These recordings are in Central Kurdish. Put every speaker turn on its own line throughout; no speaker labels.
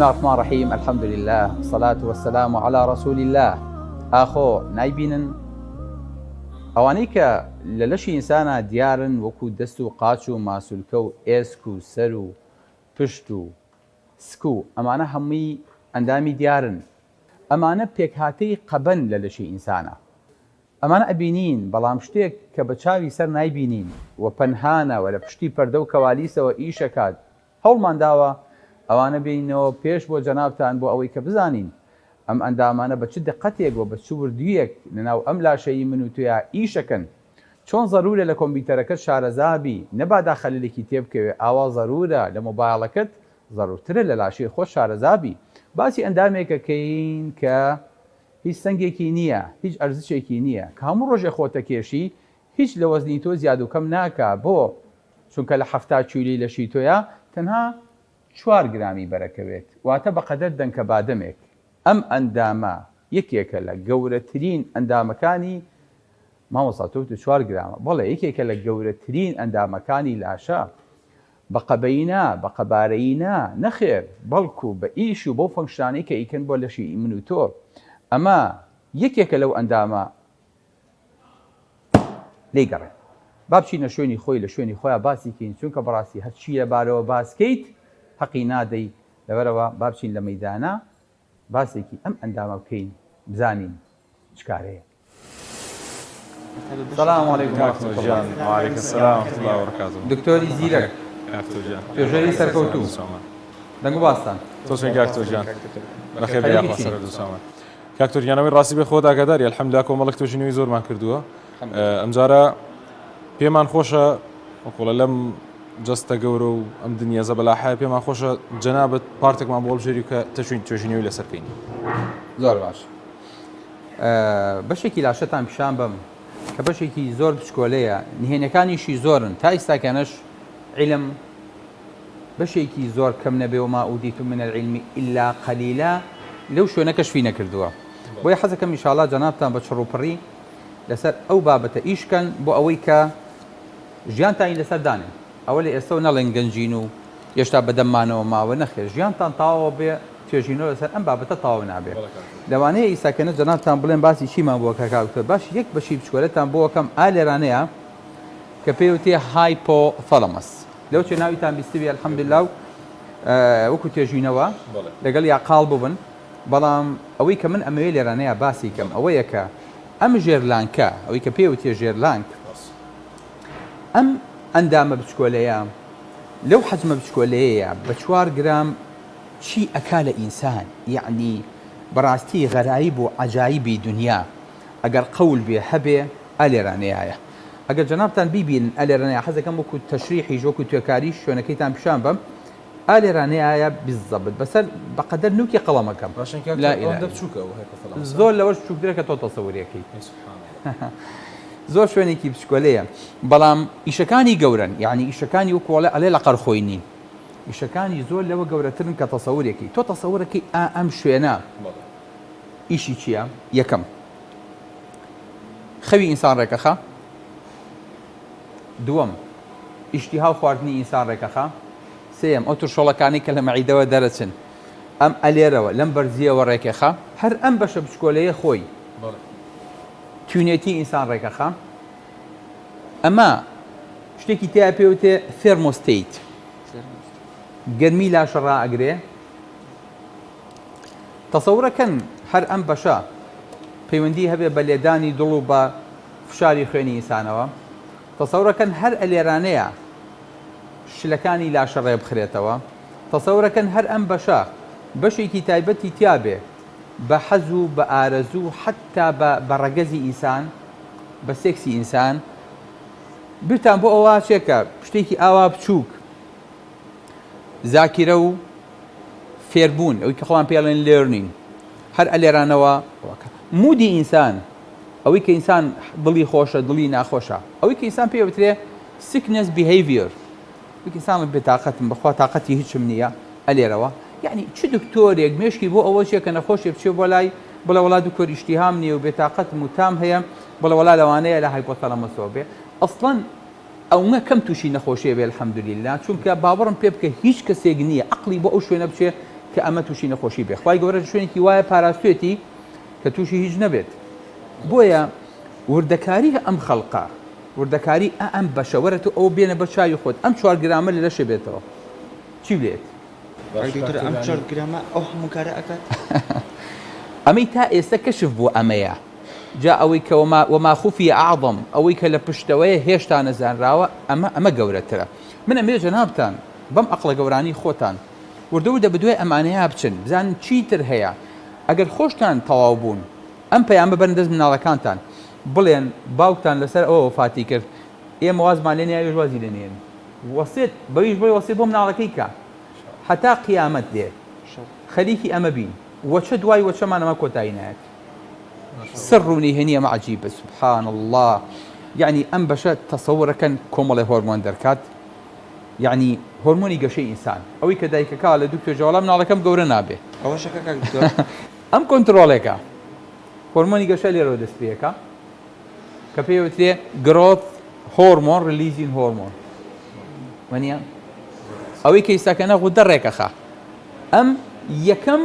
بسم الله الرحمن الرحيم الحمد لله والصلاة والسلام على رسول الله. ئاخۆ نایبینن ئەوانەی کە لە لەشی ئینسانە دیارن وەکو دەست و قاچ و ماسوولکە و ئێسک و سەر و پشت و سک و ئەمانە هەمووی ئەندامی دیارن. ئەمانە پێکهاتەی قەبەن لە لەشی ئینسانە. ئەمانە ئەبینین بەڵام شتێک کە بە چاوی سەر نایبینین و پەنهانەوە لە پشتی پەردە و کەوالیسەوە ئیشەکات. هەوڵمان داوە ئەوانە بینەوە پێش بۆ جەنابتان بۆ ئەوەی کە بزانین ئەم ئەندامانە بە چ دقەتێک و بە چ وردویەک لەناو ئەم لاشەیی من و تویا ئیشەکەن. چۆن زەرورە لە کۆمپیوتەرەکەت شارەزابی نەبادا خەلەلێکی تێبکەوێ، ئاوا زەرورە لە مۆبایڵەکەت زەرورترە لە لاشەی خۆش شارەزابی. باسی ئەندامێکەکەین کە هیچ سەنگێکی نییە، هیچ ئەرزشێکی نییە، کە هەموو ڕۆژێ خۆتە کێشی هیچ لە وەزنی تۆ زیاد و کەم ناکا. بۆ چونکە لە 70 کیلۆی لەشی تۆیە تەنها 4 گرامی بەرەکەوێت، واتە بەقەدەر دەنکە بادەمێک. ئەم ئەندامە یەکێکە لە گەورەترین ئەندامەکانی مامۆستا تۆ 4 گرامە، بەڵێ یەکێکە لە گەورەترین ئەندامەکانی لاشە. بە قەبەینا بە قەبارەینا نەخێر، بەڵکو بە ئیش و بۆ فەنکشنانەی کە ئیکەن بۆ لەشی من و تۆ. ئەمە یەکێکە لەو ئەندامە لێگەڕێن. با بچینە شوێنی خۆی لە شوێنی خۆیان باسیکەین، چونکە بەڕاستی هەرچی لەبارەوە باسکەیت حەقی نادەی. لەبەرەوە با بچین لە مەیدانە باسێکی ئەم ئەندامە بکەین بزانین چکارەیە. سلام علیکم
وعلیکم السلام ورحمة الله وبركاته.
دکتۆری زیرەک توێژەری سەرکەوتوو دەنگ و باستان
تۆسێک کاکتۆر جان بەخێر بێ سەر دووسامان. کاکتۆر گیانەوەی ڕاستی بێ خۆت ئاگاداری الحەمدوللا کۆمەڵێک توێژینەوەی زۆرمان کردووە. ئەمجارە پێمان خۆشە وەکوڵە لەم جەستە گەورە و ئەم دنیازە بەلاحای پێمان خۆشە جەنابەت پارتێکمان بۆ بژێری کە تەشوین توێژینەوەی لەسەرکەین.
زۆر باش. بەشێکی لاشەتان پیشان بم کە بەشێکی زۆر بچکۆلەیە، نهێنەکانیشی زۆرن، تا ئێستاکەنەش عیلم بەشێکی زۆر کەم نەبێ و ما ئودیتم من العلم إلا قەلیلا لەو شوێنە کەشفی نەکردووە. بۆیە حەزەکەم ئینشاءڵڵا جەنابتان بە چڕوپڕی لەسەر ئەو بابەتە ئیشکەن بۆ ئەوەی کە ژیانتانی لەسەر دانێن. ئەوە لە ئێستا و نەڵێن گەنجین و هێشتا بەدەممانەوە ماوە نەخێر، ژیانتان تاوە بێ توێژینەوە لەسەر ئەم بابەتە تاوە نابێت. لەوانەیە ئیساکەنە جەنابتان بڵێن باسی چیمان بووە کە کاکتۆر. باش یەک بەشی بچکۆلەتان بۆ وەکەم ئالێرانەیە کە پێوتێ هایپۆثەلەمەس. لەو چێ ناویتان بیستوی الحەمدوللا و وەکو توێژینەوە لەگەڵ یا قاڵ ببن. بەڵام ئەوەی کە من ئەمەوێ لێرانەیە باسی کەم ئەوەیە کە ئەم ژێرلانکە ئەوەی کە پێوتێ ژێرلانک ئەم ئەندامە بچکۆلەیە لەو حەجمە بچکۆلەیەیە بە 4 گرام چی ئەکا لە ئینسان، یعنی بەڕاستی غەرایب و عەجایبی دنیا ئەگەر قەول بێ هەبێ ئالێرانەیە. ئەگەر جەنابتان بیبین ئالێرانەیە حەزەکەم وەکو تەشریحی وەکو توێکاری شوێنەکەیتان پیشان بم. ئالێرانەیە بالضبط بەسەر بەقەدەر نوکی قەڵەمەکەم زۆر لەوەش چووکدرە کە تۆ تەسەووریەکەی زۆر شوێنێکی بچکۆلەیە. بەڵام ئیشەکانی گەورن، یعنی ئیشەکانی وەکوڵێ ئەلێ لە قەرخۆی نین، ئیشەکانی زۆر لەوە گەورەترن کە تەسەووریەکەی. تۆ تەسەوورەکەی ئەم شوێنە ئیشی چییە؟ یەکەم خەوی ئینسان ڕێکەخە، دووەم ئیشتیها و خواردنی ئینسان ڕێکەخە، سێم ئەو ترشۆڵەکانی کە لە مەعیدەوە دەرەچن ئەم ئەلێرەوە لەم بەرزیەوە ڕێکەخە. هەر ئەم بەشە بچکۆلەیە خۆی توێنێتی ئینسان ڕێکەخە. ئەمە شتێکی تیا پێوتێ تێرمۆستەیت، گەرمی لاشە ڕائەگرێ. تەسەورەکەن هەر ئەم بەشە پەیوەندی هەبێ بە لێدانی دڵ و بە فشاری خوێنی ئینسانەوە. تەسەورەکەن هەر ئەلێرانەیە شلەکانی لاشە ڕێ بخرێتەوە. تەسەورەکەن هەر ئەم بەشە بەشێکی تایبەتی تیا بێ بە حەز و بە ئارەزوو حتا بە ڕەگەزی ئینسان، بە سێکسی ئینسان. بیرتان بۆ ئەوە چێکە شتێکی ئاوا بچووک زاکیرە و فێربوون، ئەوەی کە خۆیان پێڵێن لێرنین، هەر ئەلێرانەوە مودی ئینسان، ئەوەی کە ئینسان دڵی خۆشە دڵی ناخۆشە، ئەوەی کە ئینسان پێوترێ sickness behavior، ئینسان بێتاقەتم بەخوا تااقەتی هیچم نییە ئەلێرەوە. یعنی چ دکتۆرێک مێشکی بۆ ئەوە چێکە نەخۆشی بچێ بۆ لای بڵێ وڵا دکتۆر ئیشتیهام نییە و بێتاقەتم و تام هەیە، بڵێ وڵا لەوانەیە لە هایپۆتەلەمەسەوە بێ. ئەسڵەن ئەومە کەم تووشی نەخۆشیە بێ الحەمدوللیلا، چونکە باوەڕم پێ بکە هیچ کەسێک نییە عەقڵی بۆ ئەو شوێنە بچێ کە ئەمە تووشی نەخۆشی بێ. خوای گەورە شوێنێکی وایە پاراستوێتی کە تووشی هیچ نەبێت. بۆیە وردەکاری ئەم خەڵقا وردەکاری ئەم بەشەوەرەوە ئەو بێنە بە چاوی خۆت ئەم 4 گرامە لە لەشە بێتەوە چی بێت؟
ئەم 4 گرامە ئەو هەموو کارە ئەکات.
ئەمەی تا ئێستا کەشف بوو ئەمەیە جا ئەوەی کە وەما خوفی ئاعظم ئەوەی کە لە پشتەوەیە هێشتا نەزانراوە ئەمە گەورەترە. من ئەمێ جەنابتان بەم عەقڵە گەورانی خۆتان وردە بدوێ ئەمانەیە بچن بزانن چیتر هەیە. ئەگەر خۆشتان تەواو بوون ئەم پەیامە بەرەندەز مناڵەکانتان بڵێن باوکتان لەسەر ئەوە وفاتی کرد ئێمە وازمان لێ نیە وازی لێ نێن وەسێت بەویش بۆی وەسێت بۆ مناڵەکەی کە حتا قیامەت دێ خەریکی ئەمە بین وەچە دوای وەچەمان ئەمە کۆتایی نایەت. سڕونی هەنیە مە عەجیبە سبحان الله. یعنی ئەم بەشە تەسەوڕەکەن کۆمەڵی هۆرمۆن دەرکات یعنی هۆرمۆنی گەشەی ئینسان ئەوەی کە دایکەکە لە دوکتۆر جەواڵا مناڵەکەم گەورە نابێ
ئەوە شەکە
ئەم کۆنتڕۆڵێکە هۆرمۆنی گەشە لێرەوە دەست پێەکە کە پێوترێ گرۆث هۆرمۆن ریلیزین هۆرمۆن وانە ئەوەی کە ئێستاکەنە غودە ڕێکەخە ئەم یەکەم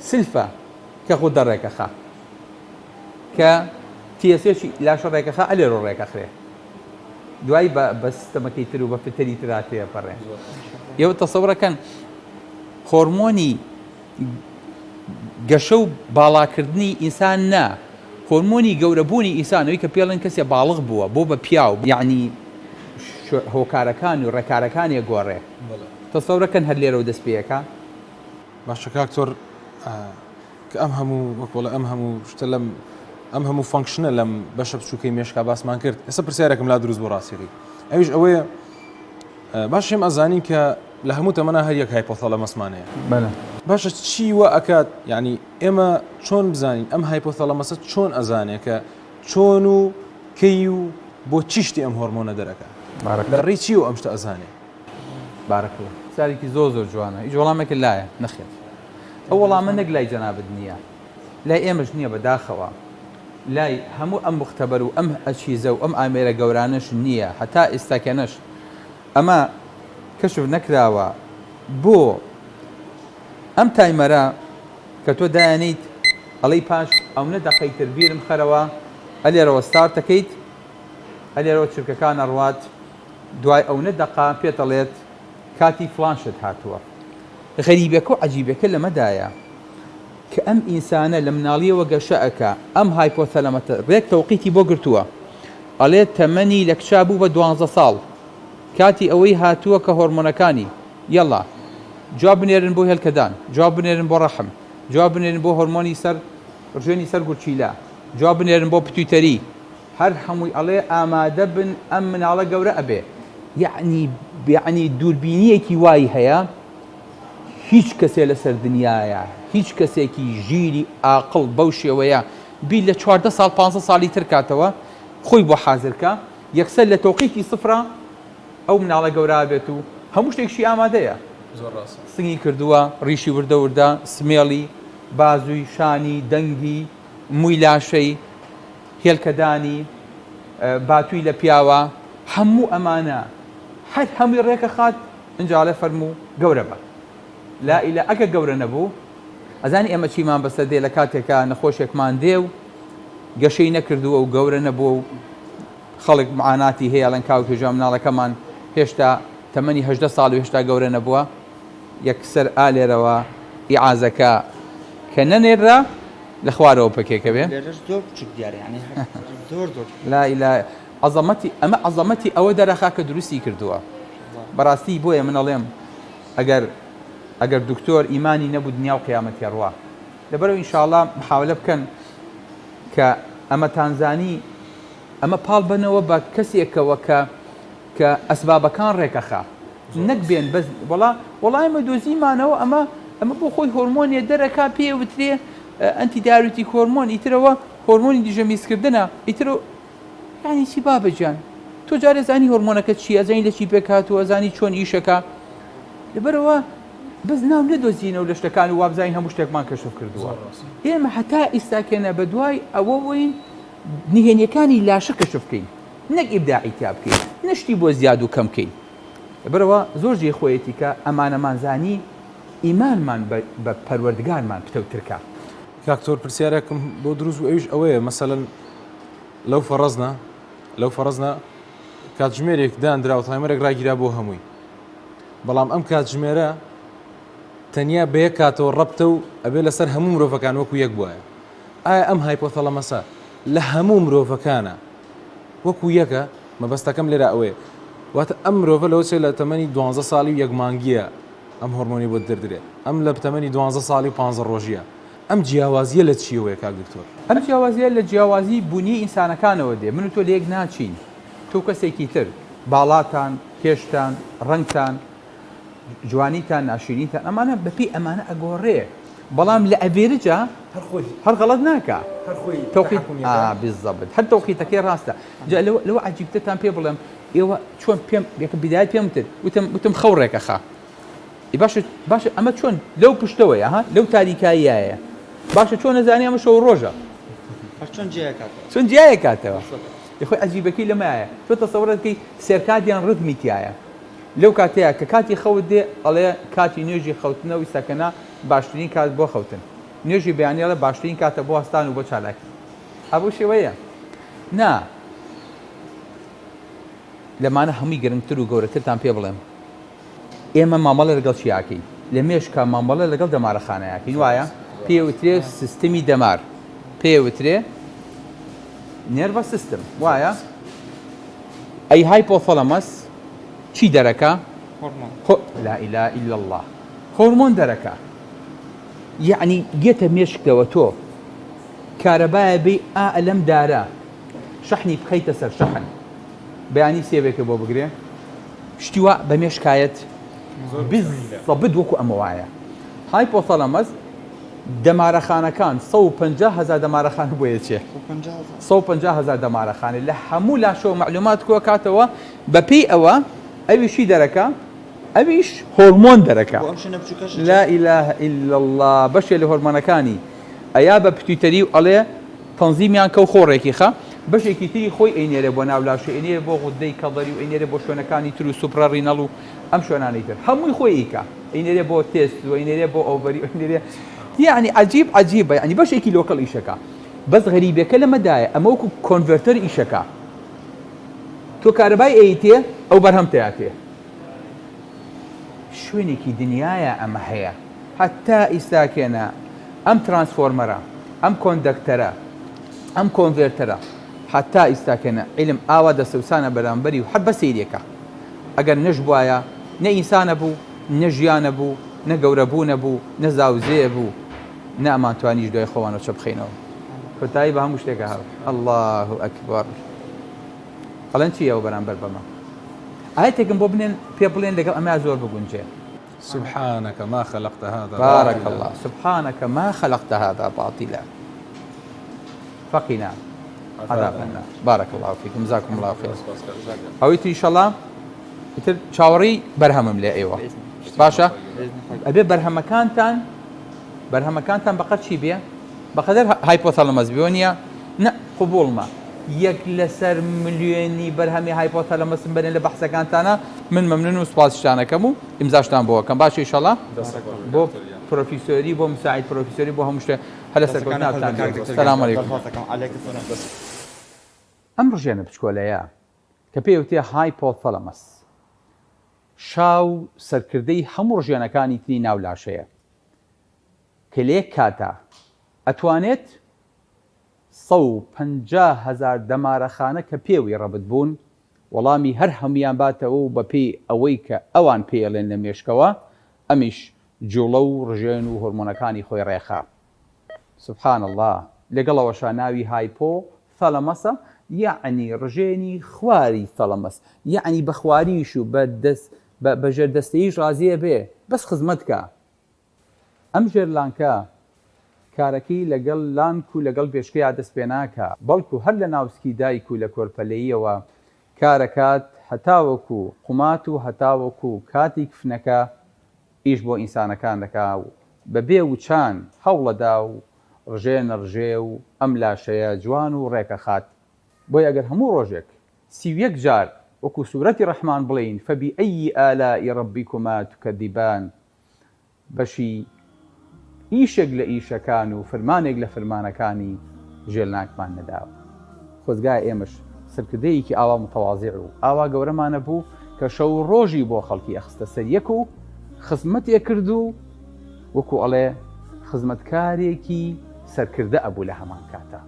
سلفە کە غودە ڕێکەخە کە تیەسێکی لاشە ڕێکەخە ئەلێرۆ ڕێکەخرێ دوای بە سیستەمەکەی تر و بە فتەری تراتەیە پەڕێ. ئێوە تەسەوڕەکەن هۆرمۆنی گەشە و باڵاکردنی ئینسان نا هۆرمۆنی گەورەبوونی ئینسانەوەی کە پێڵێن کەسێ باڵغ بووە بۆ بە پیاو یعنی هۆکارەکانی و ڕێکارەکانی گۆڕێ تەسەوڕەکەن هەر لێرەوە دەست پێەکە.
باشە کاکتۆر کە ئەم هەموو وەکوڵە ئەم هەموو شتە لەم ئەم هەموو فانکشنە لەم بەشە بچووکەی مێشکا باسمان کرد ئێستا پرسیارێکم لا دروست بۆ ڕاستیەکەی ئەویش ئەوەیە باش ئێمە ئەزانین کە لە هەموو تەمەنا هەر یەک هایپۆتەلەمەسمانەیە باشە چی وە ئەکات یعنی ئێمە چۆن بزانین ئەم هایپۆتەلەمەسە چۆن ئەزانێ کە چۆن و کەی و بۆ چی شتی ئەم هۆرمۆنە دەرەکە لە ڕێی چی و ئەم شتە ئەزانێ.
بارەکەوە سارێکی زۆر جوانە هیچ وەڵامێکە لایە نەخێت ئەو وەڵامە نەک لای جەنابەت نییە لای ئێمەش نییە بەداخەوە لای هەموو ئەم مختەبەر و ئەم ئەچیزە و ئەم ئامێرە گەورانش نییە هەتا ئێستاکەنەش ئەمە کەشف نەکراوە بۆ ئەم تایمەرە کە تۆ دایانیت ئەڵەی پاش ئەو نەدەقەیتر بیرم خەرەوە ئەلێرەوە ستارتەکەیت ئەلێرەوە چرکەکان ئەڕوات دوای ئەو نەدەقا پێتەڵێت کاتی فلانشت هاتووە. غەریبەکە و عەجیبەکە لەمەدایە کە ئەم ئینسانە لە مناڵیەوە گەشەکە ئەم هایپۆتەلەمەتە ڕێک تەوقیتی بۆ گرتووە ئەڵێت تەمەنی لە کچا بوو بە 12 ساڵ کاتی ئەوەی هاتووە کە هۆرمۆنەکانی یەڵا جواب بنێرن بۆ هێلکەدان جواب بنێرن بۆ ڕەحم جواب بنێرن بۆ هۆرمۆنی سەر ڕژێنی سەر گورچیلا جواب بنێرن بۆ پتویتەری هەر هەمووی ئەڵێ ئامادە بن ئەم مناڵە گەورە ئەبێ یعنی دووربینیەکی وای هەیە هیچ کەسێ لەسەر دنیاە هیچ کەسێکی ژیری ئاقڵ بەو شێوەیە بی لە 14 ساڵ 15 ساڵی تر کاتەوە خۆی بۆ حازرکە یەکسەر لە تۆقیتی سفرە ئەو مناڵە گەورە بێت و هەموو شتێکشی ئامادەیە سنگی کردووە ڕیشی وردە سمێڵی بازووی شانی دەنگی مووی لاشەی هێلکەدانی باتووی لە پیاوە هەموو ئەمانە هەر هەمووی ڕێکە خات ئەنجاڵە فەرموو گەورە بە لا ئیلا ئەگە گەورە نەبوو ئەزانی ئێمە چیمان بەسەر دێ لە کاتێکە نەخۆشێکمان دێ و گەشەی نەکردووە و گەورە نەبووە و خەڵک معاناتی هەیە لەن کاو توێژە مناڵەکەمان هێشتا تەمەنی 18 ساڵ و هێشتا گەورە نەبووە یەکسەر ئالێرەوە ئیعازەکە کە نەنێرا لە خوارەوە پەکێکە بێ
زۆر بچوک دیارە یعنی زۆر
لا ئیلا عەزەمەتی ئەمە عەزەمەتی ئەوە دەرەخا کە دروستی کردووە بەڕاستی بۆیە من ئەڵێم ئەگەر دکتۆر ئیمانی نەبوو دنیا و قیامەتی ڕوا لەبەرەوە ئینشاءڵڵا محاولە بکەن کە ئەمە تانزانی ئەمە پاڵ بنەوە بە کەسێکەوە کە ئەسبابەکان ڕێکەخا نەک بێن بەس وەڵای ئەمە دۆزیمانەوە ئەمە بۆ خۆی هۆرمۆنیە دەرەکا پێوترێ ئەنتیداروتی هۆرمۆن ئیترەوە هۆرمۆنی دیژەمیزکردنە ئیترۆ یعنی چی بابەجان تۆ جارێ زانی هۆرمۆنەکە چیە زانی لە چی پێکاتوە زانی چۆن ئیشەکە لەبەرەوە بەس ناو نەدۆزینەوە لە شتەکان و وابزانین هەموو شتێکمان کەشف کردووە ئێمە هەتا ئیستاکێنە بە دوای ئەوە وین نهێنیەکانی لاشە کەشف بکەین نەک ئیبداعیتیا بکەین نشتی بۆ زیاد و کەم بکەین لەبەرەوە زۆر جێ خۆیەتی کە ئەمانەمانزانی ئیمانمان بە پەروەردگارمان پتەوترکە.
کاکتۆر پرسیارێکم بۆ دروست و ئەویش ئەوەیە مەسەلەن لەو فەرەزنا کاتژمێرێک دانرا و تایمەرێک ڕاگیرا بۆ هەمووی، بەڵام ئەم کاتژمێرە تەنیا بە یەک کاتەوە ڕەبتە و ئەبێ لەسەر هەموو مرۆڤەکان وەکو یەک بواە. ئایا ئەم هایپۆتەلەمەسە لە هەموو مرۆڤەکانە وەکو یەکە؟ مەبەستەکەم لێرە ئەوەیە واتە ئەم مرۆڤە لەوە چێ لە تەمەنی 12 ساڵی و یەک مانگیە ئەم هۆرمۆنی بۆ دەردرێت، ئەم لە تەمەنی 12 ساڵی و 15 ڕۆژیە. ئەم جیاوازیە لە چیەوەیە کاک دکتۆر؟
ئەم جیاوازیە لە جیاوازی بوونی ئینسانەکانەوە دێ. من و تۆ لە یەک ناچین، تۆ کەسێکی تر باڵاتان، کێشتان، ڕەنگتان، جوانیتان، ناشرینتان ئەمانە بەپی ئەمانە ئەگۆڕێ، بەڵام لە ئەڤێرجە هەر غەڵەت ناکە. بالضبط هەر تەوقیتەکەی ڕاستە. لەوە عەجیبترتان پێ بڵێم، ئێوە چۆن پێم یەکە بیدایەت پێم وتم خەوڕێکە خا. باشە ئەمە چۆن لەو پشتەوەیە ها لەو تاریکاییایە، باشە چۆن نەزانی ئەمە شەو ڕۆژە چۆن جیایە کاتەوە. خۆی عەجیبەکەی لەمایە تۆ تەسەوڕەکەی سێرکاتیان ڕتمیکایە لەو کاتەیە کە کاتی خەوت دێ ئەڵێ کاتی نوێژی خەوتنەوەی سەکەنا باشترین کات بۆ خەوتن، نوێژی بەیانیاڵە باشترین کاتە بۆ هەستان و بۆ چالاکی. هەبوو شێوەیە نا لەمانە هەمووی گرنگتر و گەورەترتان پێ بڵێم، ئێمە مامەڵە لەگەڵ چیاکەی لە مێشکە مامەڵە لەگەڵ دەمارەخانەیەکەین وایە پێوترێ سیستمی دەمار، پێوترێ نێرڤە سیستم وایە. ئەی هایپۆثەلەمەس چی دەرەکە؟ لا ئیلا ئیلا الله هۆرمۆن دەرەکە. یعنی گێتە مێشکەوە تۆ کارەبایە بێ لەم دارە شەحنی بخەیتە سەر شەحن بەیانی سێوێکە بۆ بگرێ شتیوە بە مێشکایەت بالضبط وەکو ئەمە وایە. هایپۆثەلەمەس دەمارەخانەکان 150,000 دەمارەخانە بۆ یەکێ 150,000 دەمارەخانە لە هەموو لاشەوە معلومات کۆ کاتەوە بەپێی ئەوە ئەویشی دەرەکە ئەویش هۆرمۆن دەرەکە. لا ئیلاهە ئیلا الله بەشێ لە هۆرمۆنەکانی ئەیا بە پتویتەری و ئەڵێ تەنزیمیان کەو خۆڕێکی خە بەشێکی تری خۆی ئەینێرە بۆ ناو لاشە، ئەینێرە بۆ غودەی کەڵەری و ئەینێرە بۆ شوێنەکانی تر و سوپڕەڕینەڵ و ئەم شوێنانەی تر هەمووی خۆی ئیکە، ئەینێرە بۆ تێست و ئەینێرە بۆ ئەوبەری و ئەینێرە یعنی عجیبە ینی بەشێکی لۆکەڵ ئیشەکە. بەس غەریبەکە لەمەدایە ئەمە وەکو کۆنڤەرتەر ئیشەکە. تۆ کارەبای ئەیتێ ئەو بەرهەمتەیاتێ شوێنێکی دنیاە ئەمە هەیە هەتا ئیساکێنە ئەم ترانسفۆرمەرە ئەم کۆندەکتەرە ئەم کۆنڤێرتەرە هەتا ئیساکێنە عیلم ئاوا دەسەوسانە بەرامبەری و هەر بە سەیرێکە. ئەگەر نەش بواە نە ئینسانە بوو نە ژیانە بوو نە گەورەبوو نەبوو نە زاوزێ بوو نە ئەمانتوانیش دوای خۆوانەوە چە بخەینەوە. کۆتایی بە هەموو شتێکە هەڵ الله ئەکبەر. هەڵەن چی ئەو بەرامبەر بەمە ئاەتێکم بۆ بنێن پێ بڵێن لەگەڵ ئەمە زۆر بگونجێ.
سبحانك ما خلقت هذا
بارك الله سبحانك ما خلقت هذا باطلا فقنا عذاب النار. بارك الله فيكم جزاكم الله خير. ئەویت ئینشەڵڵا ئیتر چاوەڕی بەرهەمم لێ ئێوە باشە ئەبێ بەرهەمەکانتان بەقەت چی بێ بەقەدەر هایپۆثەلەمەس بێنە نە قبوڵمە یەک لەسەر ملیۆنی بەرهەمی هایپۆثەلەمەسم بنێن لە بەحسەکانتانە من مەمنون و سوپاسشتانەکەم و ئیمزاشتان بۆەکەم باشە ئینشەڵڵا بۆ پرۆفیسۆری بۆ مساعید پرۆفیسۆری بۆ هەموو شتێ هەر لەسەر کەوتناتان. سەلام عەلەیکم. ئەم ڕژێنە بچکۆلەیە کە پێوتێ هایپۆثەلەمەس شاو سەرکردەی هەموو ڕژێنەکانی تری ناو لاشەیە کە لێک کاتە ئەتوانێت 150,000 دەمارەخانە کە پێوی ڕەبت بوون وەڵامی هەر هەمویان باتەوە و بەپێی ئەوەی کە ئەوان پێڵێن لە مێشکەوە ئەمیش جوڵە و ڕژێن و هۆرمۆنەکانی خۆی ڕێخا. سبحان الله لەگەڵەوەشا ناوی هایپۆثەلەمەسە یعنی ڕژێنی خواری تەلەمەس یعنی بە خواریش و بە ژێردەستەییش ڕازیە بێ بەس خزمەتکە. ئەم ژێرلانکە کارەکەی لەگەڵ لانک و لەگەڵ پێشکەیە دەست پێ ناکە بەڵکو هەر لە ناوسکی دایک و لە کۆرپەلەیەوە کارەکات هەتاوەکو قومات و هەتاوەکو کاتی کفنەکە ئیش بۆ ئینسانەکان دەکا و بەبێ وچان هەوڵەدا و ڕژێنە ڕژێ و ئەم لاشەیە جوان و ڕێکە خات. بۆی ئەگەر هەموو ڕۆژێک 31 جار وەکو سوورەتی ڕەحمان بڵین فەبیئەیی ئالای ڕەبیکوما تکەذیبان بەشی ئیشێک لە ئیشەکان و فرمانێک لە فرمانەکانی ژێلناکمان نەداوە. خۆزگای ئێمەش سەرکردەیەکی ئاوا متەواضع و ئاوا گەورەمانە بوو کە شەو ڕۆژی بۆ خەڵکی ئەخستە سەریەک و خزمەتێک کرد و وەکو ئەڵێ خزمەتکارێکی سەرکردە ئەبوو لە هەمان کاتە.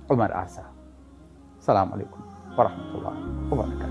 عومەر ئاسا. سەلام عەلەیکوم وەڕەحمەتوڵڵاهی وبەرەکاتوه.